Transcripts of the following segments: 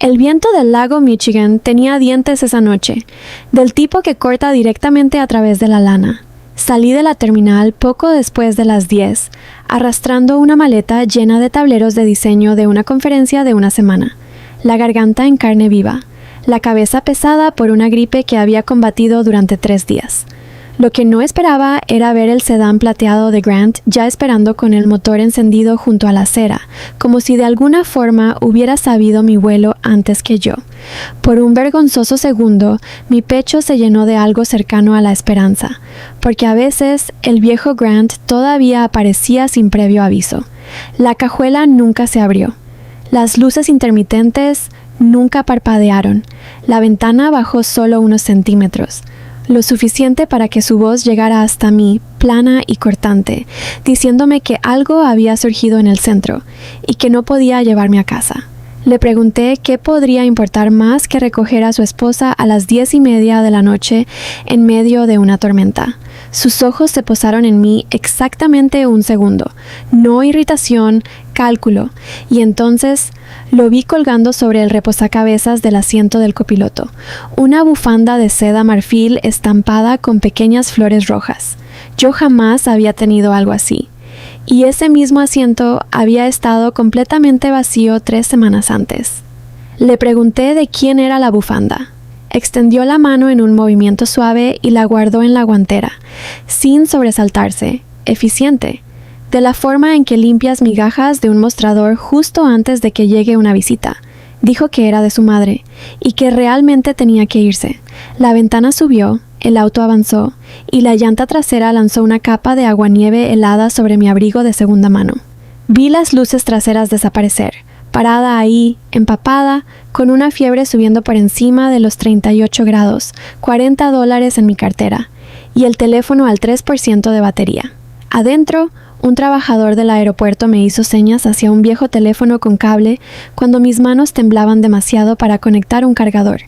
El viento del lago Michigan tenía dientes esa noche, del tipo que corta directamente a través de la lana. Salí de la terminal poco después de las 10, arrastrando una maleta llena de tableros de diseño de una conferencia de una semana, la garganta en carne viva, la cabeza pesada por una gripe que había combatido durante 3 días. Lo que no esperaba era ver el sedán plateado de Grant ya esperando con el motor encendido junto a la acera, como si de alguna forma hubiera sabido mi vuelo antes que yo. Por un vergonzoso segundo, mi pecho se llenó de algo cercano a la esperanza, porque a veces el viejo Grant todavía aparecía sin previo aviso. La cajuela nunca se abrió. Las luces intermitentes nunca parpadearon. La ventana bajó solo unos centímetros, lo suficiente para que su voz llegara hasta mí, plana y cortante, diciéndome que algo había surgido en el centro y que no podía llevarme a casa. Le pregunté qué podría importar más que recoger a su esposa a las 10:30 de la noche en medio de una tormenta. Sus ojos se posaron en mí exactamente un segundo, no irritación, cálculo, y entonces lo vi colgando sobre el reposacabezas del asiento del copiloto, una bufanda de seda marfil estampada con pequeñas flores rojas. Yo jamás había tenido algo así. Y ese mismo asiento había estado completamente vacío 3 semanas antes. Le pregunté de quién era la bufanda. Extendió la mano en un movimiento suave y la guardó en la guantera, sin sobresaltarse, eficiente, de la forma en que limpias migajas de un mostrador justo antes de que llegue una visita. Dijo que era de su madre y que realmente tenía que irse. La ventana subió, el auto avanzó y la llanta trasera lanzó una capa de aguanieve helada sobre mi abrigo de segunda mano. Vi las luces traseras desaparecer, parada ahí, empapada, con una fiebre subiendo por encima de los 38 grados, $40 en mi cartera y el teléfono al 3% de batería. Adentro, un trabajador del aeropuerto me hizo señas hacia un viejo teléfono con cable cuando mis manos temblaban demasiado para conectar un cargador.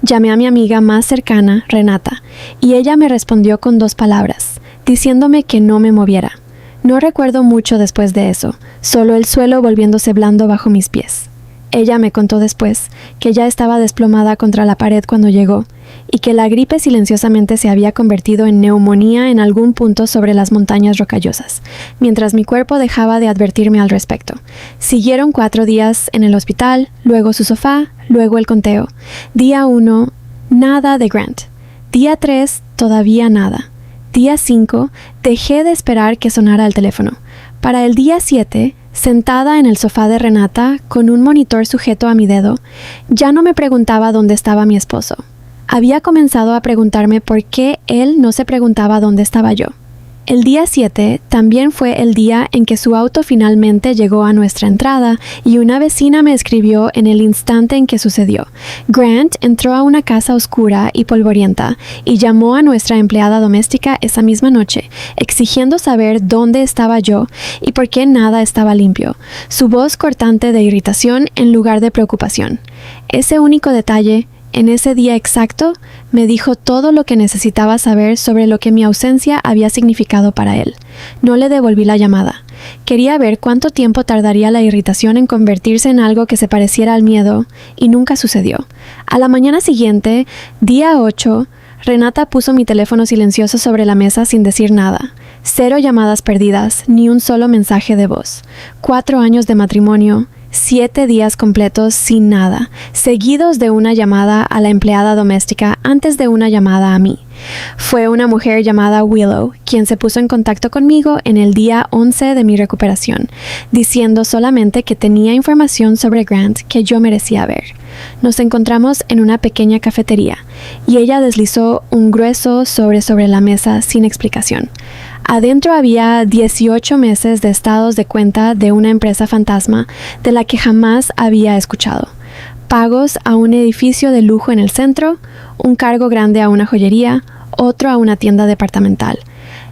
Llamé a mi amiga más cercana, Renata, y ella me respondió con 2 palabras, diciéndome que no me moviera. No recuerdo mucho después de eso, solo el suelo volviéndose blando bajo mis pies. Ella me contó después que ya estaba desplomada contra la pared cuando llegó, y que la gripe silenciosamente se había convertido en neumonía en algún punto sobre las montañas rocallosas, mientras mi cuerpo dejaba de advertirme al respecto. Siguieron 4 días en el hospital, luego su sofá, luego el conteo. Día 1, nada de Grant. Día 3, todavía nada. Día 5, dejé de esperar que sonara el teléfono. Para el día 7, sentada en el sofá de Renata, con un monitor sujeto a mi dedo, ya no me preguntaba dónde estaba mi esposo. Había comenzado a preguntarme por qué él no se preguntaba dónde estaba yo. El día 7 también fue el día en que su auto finalmente llegó a nuestra entrada y una vecina me escribió en el instante en que sucedió. Grant entró a una casa oscura y polvorienta y llamó a nuestra empleada doméstica esa misma noche, exigiendo saber dónde estaba yo y por qué nada estaba limpio, su voz cortante de irritación en lugar de preocupación. Ese único detalle, en ese día exacto, me dijo todo lo que necesitaba saber sobre lo que mi ausencia había significado para él. No le devolví la llamada. Quería ver cuánto tiempo tardaría la irritación en convertirse en algo que se pareciera al miedo, y nunca sucedió. A la mañana siguiente, día 8, Renata puso mi teléfono silencioso sobre la mesa sin decir nada. 0 llamadas perdidas, ni un solo mensaje de voz. 4 años de matrimonio, 7 días completos sin nada, seguidos de una llamada a la empleada doméstica antes de una llamada a mí. Fue una mujer llamada Willow quien se puso en contacto conmigo en el día 11 de mi recuperación, diciendo solamente que tenía información sobre Grant que yo merecía ver. Nos encontramos en una pequeña cafetería y ella deslizó un grueso sobre la mesa sin explicación. Adentro había 18 meses de estados de cuenta de una empresa fantasma de la que jamás había escuchado. Pagos a un edificio de lujo en el centro, un cargo grande a una joyería, otro a una tienda departamental.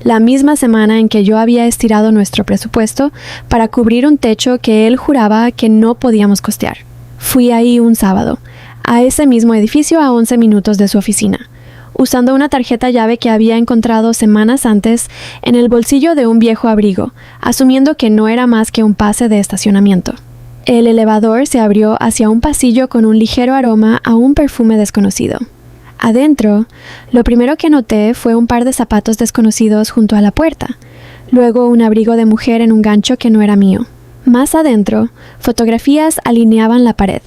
La misma semana en que yo había estirado nuestro presupuesto para cubrir un techo que él juraba que no podíamos costear. Fui ahí un sábado, a ese mismo edificio a 11 minutos de su oficina, usando una tarjeta llave que había encontrado semanas antes en el bolsillo de un viejo abrigo, asumiendo que no era más que un pase de estacionamiento. El elevador se abrió hacia un pasillo con un ligero aroma a un perfume desconocido. Adentro, lo primero que noté fue un par de zapatos desconocidos junto a la puerta, luego un abrigo de mujer en un gancho que no era mío. Más adentro, fotografías alineaban la pared.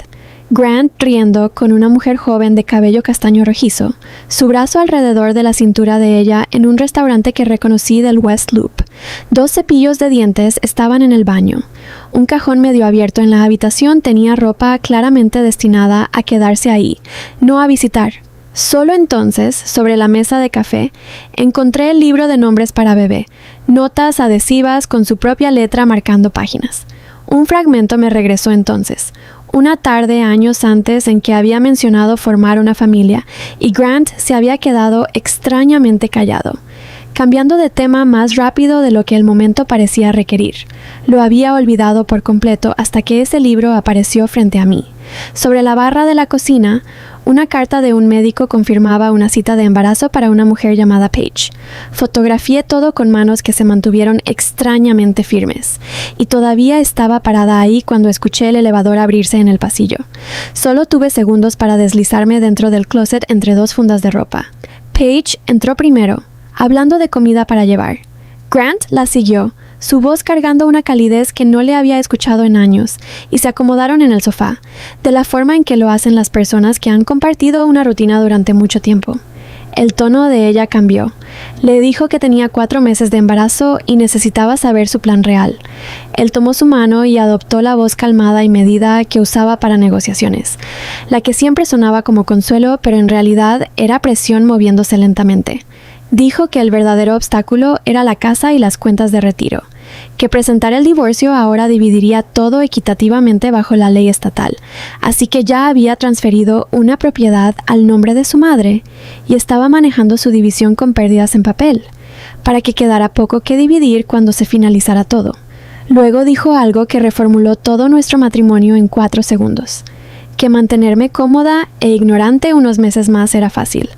Grant riendo con una mujer joven de cabello castaño rojizo, su brazo alrededor de la cintura de ella en un restaurante que reconocí del West Loop. 2 cepillos de dientes estaban en el baño. Un cajón medio abierto en la habitación tenía ropa claramente destinada a quedarse ahí, no a visitar. Solo entonces, sobre la mesa de café, encontré el libro de nombres para bebé, notas adhesivas con su propia letra marcando páginas. Un fragmento me regresó entonces. Una tarde años antes en que había mencionado formar una familia y Grant se había quedado extrañamente callado, cambiando de tema más rápido de lo que el momento parecía requerir. Lo había olvidado por completo hasta que ese libro apareció frente a mí. Sobre la barra de la cocina, una carta de un médico confirmaba una cita de embarazo para una mujer llamada Paige. Fotografié todo con manos que se mantuvieron extrañamente firmes, y todavía estaba parada ahí cuando escuché el elevador abrirse en el pasillo. Solo tuve segundos para deslizarme dentro del closet entre 2 fundas de ropa. Paige entró primero, hablando de comida para llevar. Grant la siguió, su voz cargando una calidez que no le había escuchado en años, y se acomodaron en el sofá, de la forma en que lo hacen las personas que han compartido una rutina durante mucho tiempo. El tono de ella cambió. Le dijo que tenía 4 meses de embarazo y necesitaba saber su plan real. Él tomó su mano y adoptó la voz calmada y medida que usaba para negociaciones, la que siempre sonaba como consuelo, pero en realidad era presión moviéndose lentamente. Dijo que el verdadero obstáculo era la casa y las cuentas de retiro, que presentar el divorcio ahora dividiría todo equitativamente bajo la ley estatal, así que ya había transferido una propiedad al nombre de su madre y estaba manejando su división con pérdidas en papel, para que quedara poco que dividir cuando se finalizara todo. Luego dijo algo que reformuló todo nuestro matrimonio en 4 segundos. Que mantenerme cómoda e ignorante unos meses más era fácil,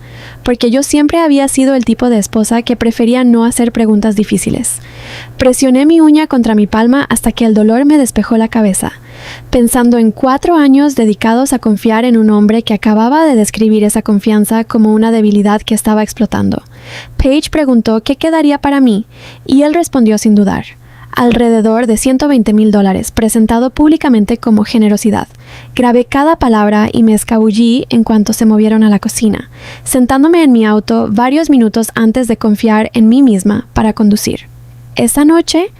porque yo siempre había sido el tipo de esposa que prefería no hacer preguntas difíciles. Presioné mi uña contra mi palma hasta que el dolor me despejó la cabeza, pensando en 4 años dedicados a confiar en un hombre que acababa de describir esa confianza como una debilidad que estaba explotando. Paige preguntó qué quedaría para mí, y él respondió sin dudar. Alrededor de $120,000, presentado públicamente como generosidad. Grabé cada palabra y me escabullí en cuanto se movieron a la cocina, sentándome en mi auto varios minutos antes de confiar en mí misma para conducir. Esa noche,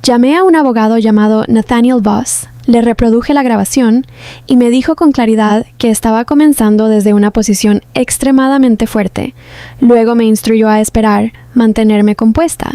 llamé a un abogado llamado Nathaniel Voss, le reproduje la grabación y me dijo con claridad que estaba comenzando desde una posición extremadamente fuerte. Luego me instruyó a esperar, mantenerme compuesta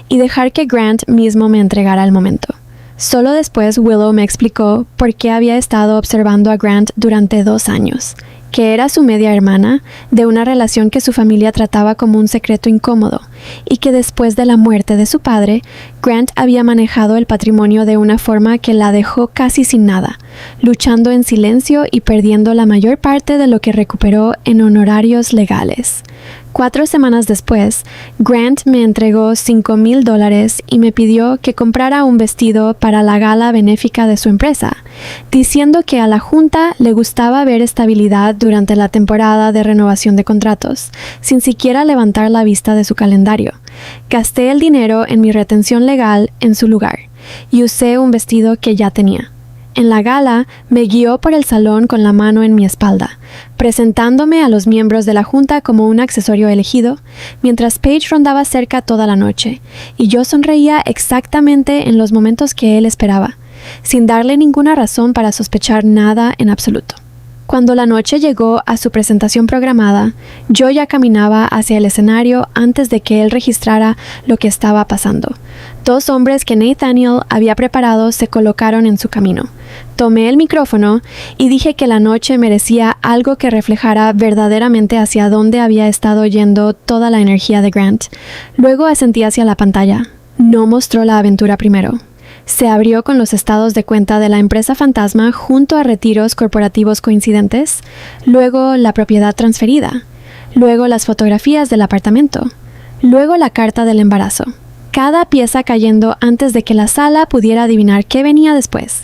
y dejar que Grant mismo me entregara el momento. Solo después Willow me explicó por qué había estado observando a Grant durante 2 años, que era su media hermana, de una relación que su familia trataba como un secreto incómodo, y que después de la muerte de su padre, Grant había manejado el patrimonio de una forma que la dejó casi sin nada, luchando en silencio y perdiendo la mayor parte de lo que recuperó en honorarios legales. 4 semanas después, Grant me entregó $5,000 y me pidió que comprara un vestido para la gala benéfica de su empresa, diciendo que a la junta le gustaba ver estabilidad durante la temporada de renovación de contratos, sin siquiera levantar la vista de su calendario. Gasté el dinero en mi retención legal en su lugar y usé un vestido que ya tenía. En la gala, me guió por el salón con la mano en mi espalda, presentándome a los miembros de la junta como un accesorio elegido, mientras Paige rondaba cerca toda la noche, y yo sonreía exactamente en los momentos que él esperaba, sin darle ninguna razón para sospechar nada en absoluto. Cuando la noche llegó a su presentación programada, yo ya caminaba hacia el escenario antes de que él registrara lo que estaba pasando. 2 hombres que Nathaniel había preparado se colocaron en su camino. Tomé el micrófono y dije que la noche merecía algo que reflejara verdaderamente hacia dónde había estado yendo toda la energía de Grant. Luego asentí hacia la pantalla. No mostró la aventura primero. Se abrió con los estados de cuenta de la empresa fantasma junto a retiros corporativos coincidentes, luego la propiedad transferida, luego las fotografías del apartamento, luego la carta del embarazo. Cada pieza cayendo antes de que la sala pudiera adivinar qué venía después.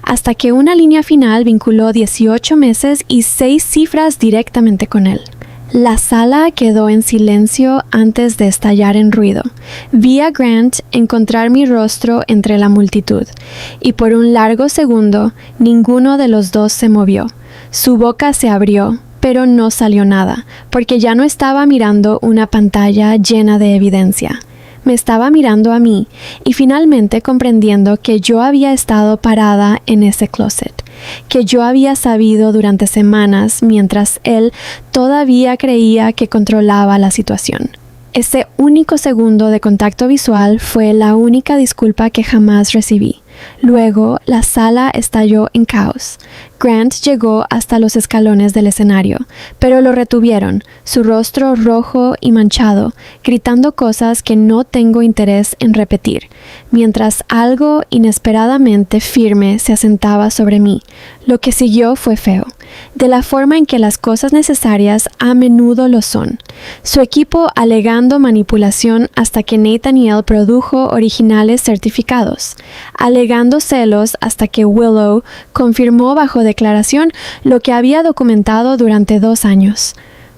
hasta que una línea final vinculó 18 meses y 6 cifras directamente con él. La sala quedó en silencio antes de estallar en ruido. Vi a Grant encontrar mi rostro entre la multitud, y por un largo segundo ninguno de los dos se movió. Su boca se abrió, pero no salió nada, porque ya no estaba mirando una pantalla llena de evidencia. Me estaba mirando a mí y finalmente comprendiendo que yo había estado parada en ese closet, que yo había sabido durante semanas mientras él todavía creía que controlaba la situación. Ese único segundo de contacto visual fue la única disculpa que jamás recibí. Luego, la sala estalló en caos. Grant llegó hasta los escalones del escenario, pero lo retuvieron, su rostro rojo y manchado, gritando cosas que no tengo interés en repetir, mientras algo inesperadamente firme se asentaba sobre mí. Lo que siguió fue feo, de la forma en que las cosas necesarias a menudo lo son. Su equipo alegando manipulación hasta que Nathaniel produjo originales certificados, alegando celos hasta que Willow confirmó bajo declaración lo que había documentado durante 2 años.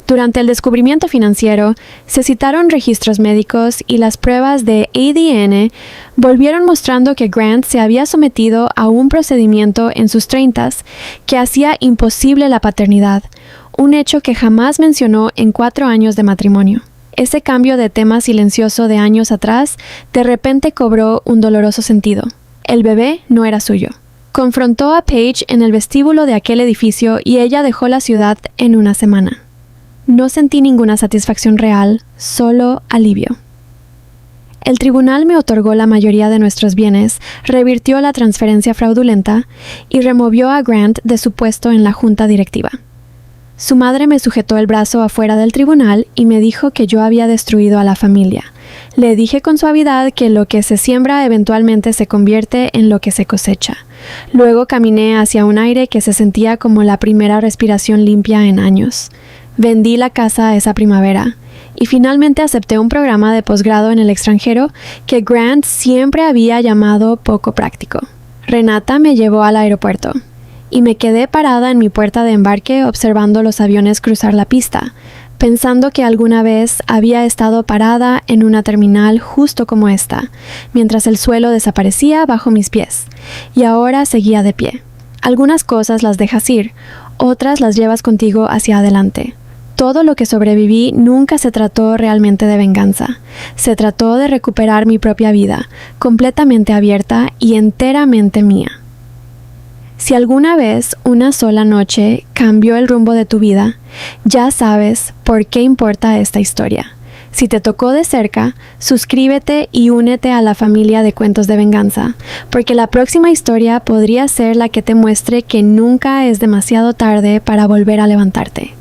Durante el descubrimiento financiero, se citaron registros médicos y las pruebas de ADN volvieron mostrando que Grant se había sometido a un procedimiento en sus 30s que hacía imposible la paternidad, un hecho que jamás mencionó en 4 años de matrimonio. Ese cambio de tema silencioso de años atrás de repente cobró un doloroso sentido. El bebé no era suyo. Confrontó a Paige en el vestíbulo de aquel edificio y ella dejó la ciudad en una semana. No sentí ninguna satisfacción real, solo alivio. El tribunal me otorgó la mayoría de nuestros bienes, revirtió la transferencia fraudulenta y removió a Grant de su puesto en la junta directiva. Su madre me sujetó el brazo afuera del tribunal y me dijo que yo había destruido a la familia. Le dije con suavidad que lo que se siembra eventualmente se convierte en lo que se cosecha. Luego caminé hacia un aire que se sentía como la primera respiración limpia en años. Vendí la casa esa primavera y finalmente acepté un programa de posgrado en el extranjero que Grant siempre había llamado poco práctico. Renata me llevó al aeropuerto y me quedé parada en mi puerta de embarque observando los aviones cruzar la pista, pensando que alguna vez había estado parada en una terminal justo como esta, mientras el suelo desaparecía bajo mis pies, y ahora seguía de pie. Algunas cosas las dejas ir, otras las llevas contigo hacia adelante. Todo lo que sobreviví nunca se trató realmente de venganza. Se trató de recuperar mi propia vida, completamente abierta y enteramente mía. Si alguna vez una sola noche cambió el rumbo de tu vida, ya sabes por qué importa esta historia. Si te tocó de cerca, suscríbete y únete a la familia de Cuentos de Venganza, porque la próxima historia podría ser la que te muestre que nunca es demasiado tarde para volver a levantarte.